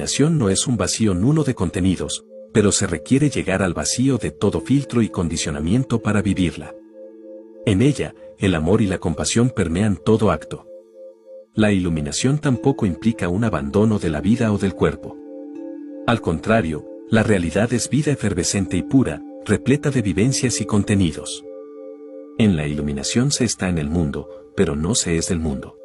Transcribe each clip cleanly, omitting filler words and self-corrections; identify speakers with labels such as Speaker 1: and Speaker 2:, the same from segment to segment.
Speaker 1: iluminación no es un vacío nulo de contenidos, pero se requiere llegar al vacío de todo filtro y condicionamiento para vivirla. En ella, el amor y la compasión permean todo acto. La iluminación tampoco implica un abandono de la vida o del cuerpo. Al contrario, la realidad es vida efervescente y pura, repleta de vivencias y contenidos. En la iluminación se está en el mundo, pero no se es del mundo.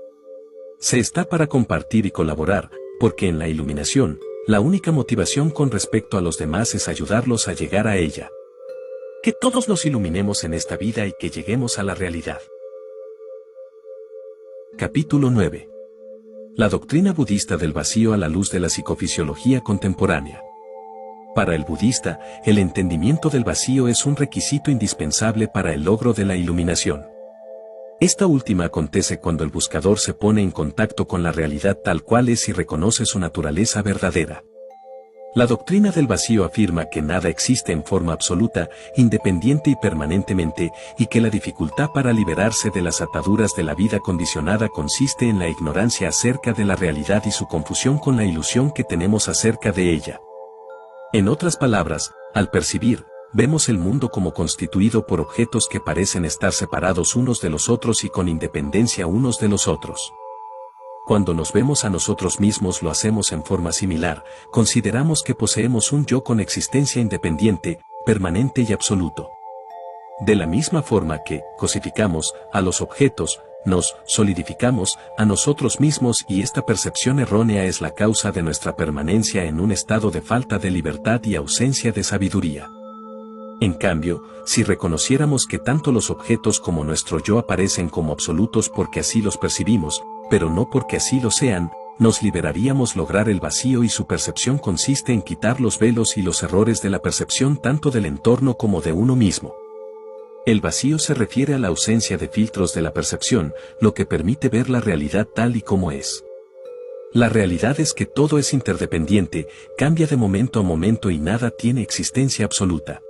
Speaker 1: Se está para compartir y colaborar, porque en la iluminación, la única motivación con respecto a los demás es ayudarlos a llegar a ella. Que todos nos iluminemos en esta vida y que lleguemos a la realidad. Capítulo 9. La doctrina budista del vacío a la luz de la psicofisiología contemporánea. Para el budista, el entendimiento del vacío es un requisito indispensable para el logro de la iluminación. Esta última acontece cuando el buscador se pone en contacto con la realidad tal cual es y reconoce su naturaleza verdadera. La doctrina del vacío afirma que nada existe en forma absoluta, independiente y permanentemente, y que la dificultad para liberarse de las ataduras de la vida condicionada consiste en la ignorancia acerca de la realidad y su confusión con la ilusión que tenemos acerca de ella. En otras palabras, al percibir, vemos el mundo como constituido por objetos que parecen estar separados unos de los otros y con independencia unos de los otros. Cuando nos vemos a nosotros mismos lo hacemos en forma similar, consideramos que poseemos un yo con existencia independiente, permanente y absoluto. De la misma forma que cosificamos a los objetos, nos solidificamos a nosotros mismos y esta percepción errónea es la causa de nuestra permanencia en un estado de falta de libertad y ausencia de sabiduría. En cambio, si reconociéramos que tanto los objetos como nuestro yo aparecen como absolutos porque así los percibimos, pero no porque así lo sean, nos liberaríamos lograr el vacío y su percepción consiste en quitar los velos y los errores de la percepción tanto del entorno como de uno mismo. El vacío se refiere a la ausencia de filtros de la percepción, lo que permite ver la realidad tal y como es. La realidad es que todo es interdependiente, cambia de momento a momento y nada tiene existencia absoluta.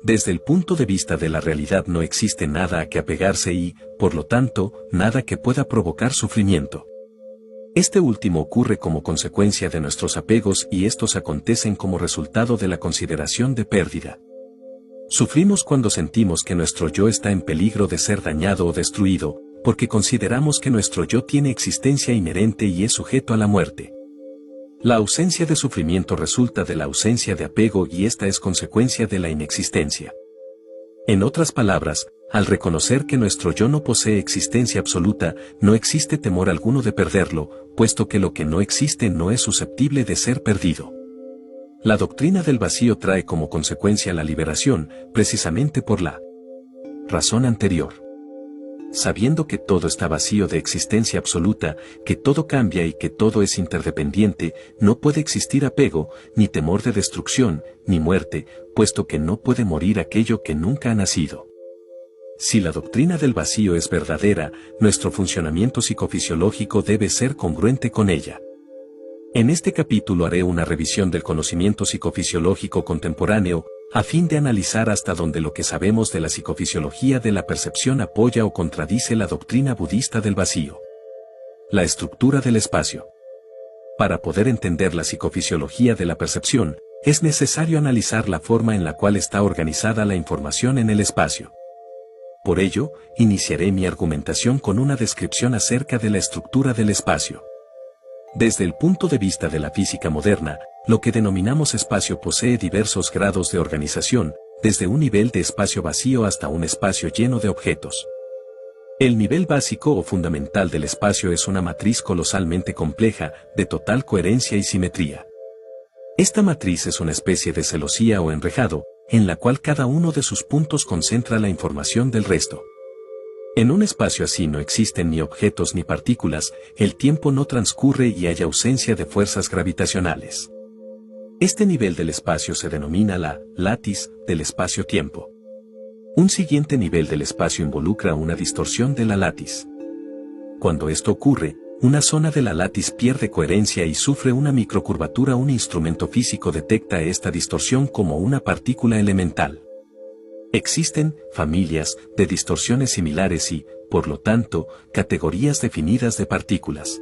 Speaker 1: Desde el punto de vista de la realidad no existe nada a que apegarse y, por lo tanto, nada que pueda provocar sufrimiento. Este último ocurre como consecuencia de nuestros apegos y estos acontecen como resultado de la consideración de pérdida. Sufrimos cuando sentimos que nuestro yo está en peligro de ser dañado o destruido, porque consideramos que nuestro yo tiene existencia inherente y es sujeto a la muerte. La ausencia de sufrimiento resulta de la ausencia de apego y esta es consecuencia de la inexistencia. En otras palabras, al reconocer que nuestro yo no posee existencia absoluta, no existe temor alguno de perderlo, puesto que lo que no existe no es susceptible de ser perdido. La doctrina del vacío trae como consecuencia la liberación, precisamente por la razón anterior. Sabiendo que todo está vacío de existencia absoluta, que todo cambia y que todo es interdependiente, no puede existir apego, ni temor de destrucción, ni muerte, puesto que no puede morir aquello que nunca ha nacido. Si la doctrina del vacío es verdadera, nuestro funcionamiento psicofisiológico debe ser congruente con ella. En este capítulo haré una revisión del conocimiento psicofisiológico contemporáneo, a fin de analizar hasta dónde lo que sabemos de la psicofisiología de la percepción apoya o contradice la doctrina budista del vacío. La estructura del espacio. Para poder entender la psicofisiología de la percepción, es necesario analizar la forma en la cual está organizada la información en el espacio. Por ello, iniciaré mi argumentación con una descripción acerca de la estructura del espacio. Desde el punto de vista de la física moderna, lo que denominamos espacio posee diversos grados de organización, desde un nivel de espacio vacío hasta un espacio lleno de objetos. El nivel básico o fundamental del espacio es una matriz colosalmente compleja, de total coherencia y simetría. Esta matriz es una especie de celosía o enrejado, en la cual cada uno de sus puntos concentra la información del resto. En un espacio así no existen ni objetos ni partículas, el tiempo no transcurre y hay ausencia de fuerzas gravitacionales. Este nivel del espacio se denomina la látiz del espacio-tiempo. Un siguiente nivel del espacio involucra una distorsión de la látiz. Cuando esto ocurre, una zona de la látiz pierde coherencia y sufre una microcurvatura. Un instrumento físico detecta esta distorsión como una partícula elemental. Existen familias de distorsiones similares y, por lo tanto, categorías definidas de partículas.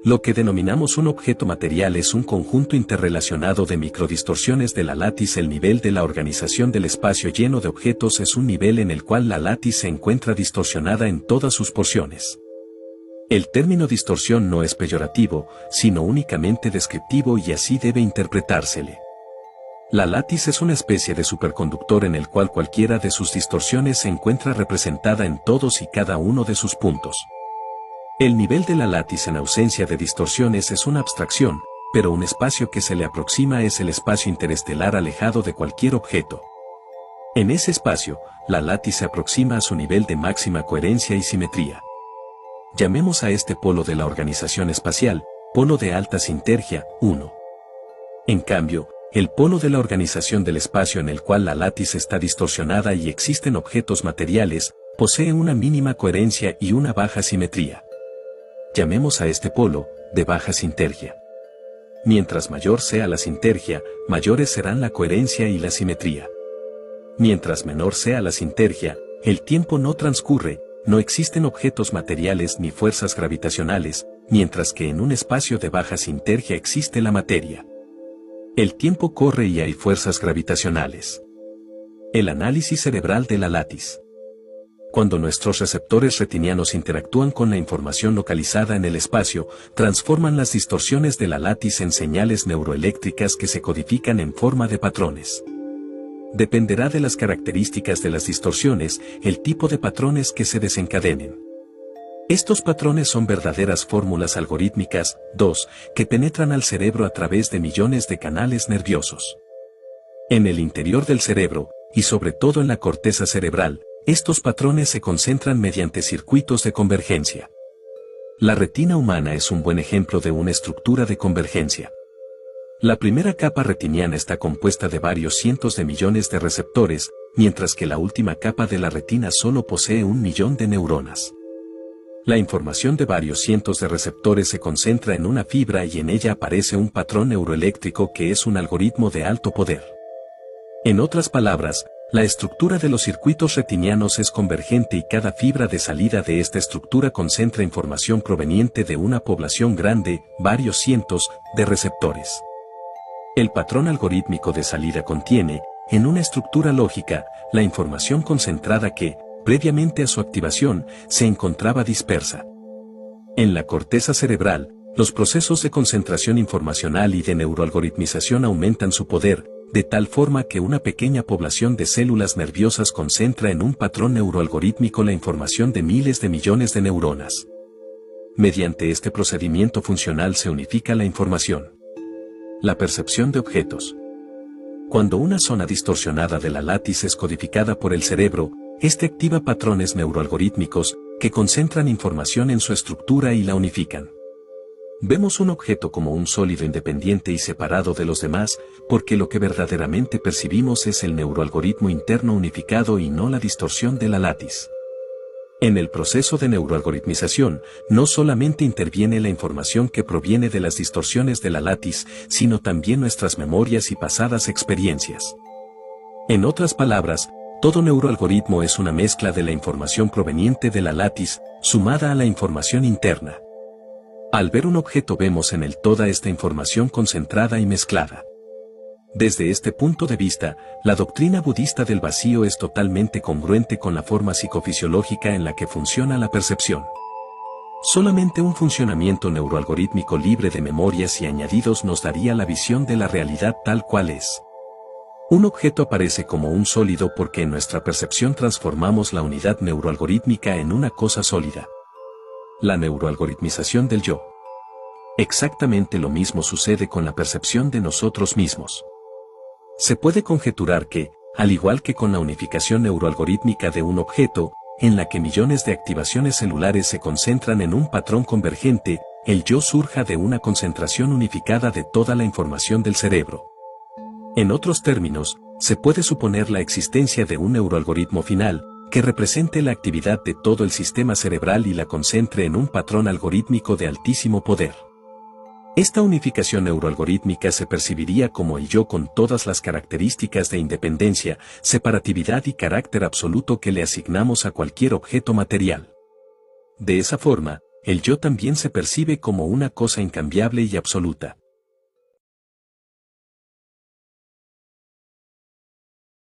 Speaker 1: Lo que denominamos un objeto material es un conjunto interrelacionado de microdistorsiones de la látice. El nivel de la organización del espacio lleno de objetos es un nivel en el cual la látice se encuentra distorsionada en todas sus porciones. El término distorsión no es peyorativo, sino únicamente descriptivo y así debe interpretársele. La látice es una especie de superconductor en el cual cualquiera de sus distorsiones se encuentra representada en todos y cada uno de sus puntos. El nivel de la látice en ausencia de distorsiones es una abstracción, pero un espacio que se le aproxima es el espacio interestelar alejado de cualquier objeto. En ese espacio, la látice se aproxima a su nivel de máxima coherencia y simetría. Llamemos a este polo de la organización espacial, polo de alta sintergia, 1. En cambio, el polo de la organización del espacio en el cual la látice está distorsionada y existen objetos materiales, posee una mínima coherencia y una baja simetría. Llamemos a este polo, de baja sintergia. Mientras mayor sea la sintergia, mayores serán la coherencia y la simetría. Mientras menor sea la sintergia, el tiempo no transcurre, no existen objetos materiales ni fuerzas gravitacionales, mientras que en un espacio de baja sintergia existe la materia. El tiempo corre y hay fuerzas gravitacionales. El análisis cerebral de la látice. Cuando nuestros receptores retinianos interactúan con la información localizada en el espacio, transforman las distorsiones de la látice en señales neuroeléctricas que se codifican en forma de patrones. Dependerá de las características de las distorsiones, el tipo de patrones que se desencadenen. Estos patrones son verdaderas fórmulas algorítmicas, que penetran al cerebro a través de millones de canales nerviosos. En el interior del cerebro, y sobre todo en la corteza cerebral, estos patrones se concentran mediante circuitos de convergencia. La retina humana es un buen ejemplo de una estructura de convergencia. La primera capa retiniana está compuesta de varios cientos de millones de receptores, mientras que la última capa de la retina solo posee 1 millón de neuronas. La información de varios cientos de receptores se concentra en una fibra y en ella aparece un patrón neuroeléctrico que es un algoritmo de alto poder. En otras palabras, la estructura de los circuitos retinianos es convergente y cada fibra de salida de esta estructura concentra información proveniente de una población grande, varios cientos, de receptores. El patrón algorítmico de salida contiene, en una estructura lógica, la información concentrada que, previamente a su activación, se encontraba dispersa. En la corteza cerebral, los procesos de concentración informacional y de neuroalgoritmización aumentan su poder, de tal forma que una pequeña población de células nerviosas concentra en un patrón neuroalgorítmico la información de miles de millones de neuronas. Mediante este procedimiento funcional se unifica la información. La percepción de objetos. Cuando una zona distorsionada de la látice es codificada por el cerebro, este activa patrones neuroalgorítmicos, que concentran información en su estructura y la unifican. Vemos un objeto como un sólido independiente y separado de los demás, porque lo que verdaderamente percibimos es el neuroalgoritmo interno unificado y no la distorsión de la látice. En el proceso de neuroalgoritmización, no solamente interviene la información que proviene de las distorsiones de la látice, sino también nuestras memorias y pasadas experiencias. En otras palabras, todo neuroalgoritmo es una mezcla de la información proveniente de la látice, sumada a la información interna. Al ver un objeto vemos en él toda esta información concentrada y mezclada. Desde este punto de vista, la doctrina budista del vacío es totalmente congruente con la forma psicofisiológica en la que funciona la percepción. Solamente un funcionamiento neuroalgorítmico libre de memorias y añadidos nos daría la visión de la realidad tal cual es. Un objeto aparece como un sólido porque en nuestra percepción transformamos la unidad neuroalgorítmica en una cosa sólida. La neuroalgoritmización del yo. Exactamente lo mismo sucede con la percepción de nosotros mismos. Se puede conjeturar que, al igual que con la unificación neuroalgorítmica de un objeto, en la que millones de activaciones celulares se concentran en un patrón convergente, el yo surja de una concentración unificada de toda la información del cerebro. En otros términos, se puede suponer la existencia de un neuroalgoritmo final, que represente la actividad de todo el sistema cerebral y la concentre en un patrón algorítmico de altísimo poder. Esta unificación neuroalgorítmica se percibiría como el yo con todas las características de independencia, separatividad y carácter absoluto que le asignamos a cualquier objeto material. De esa forma, El yo también se percibe como una cosa incambiable y absoluta.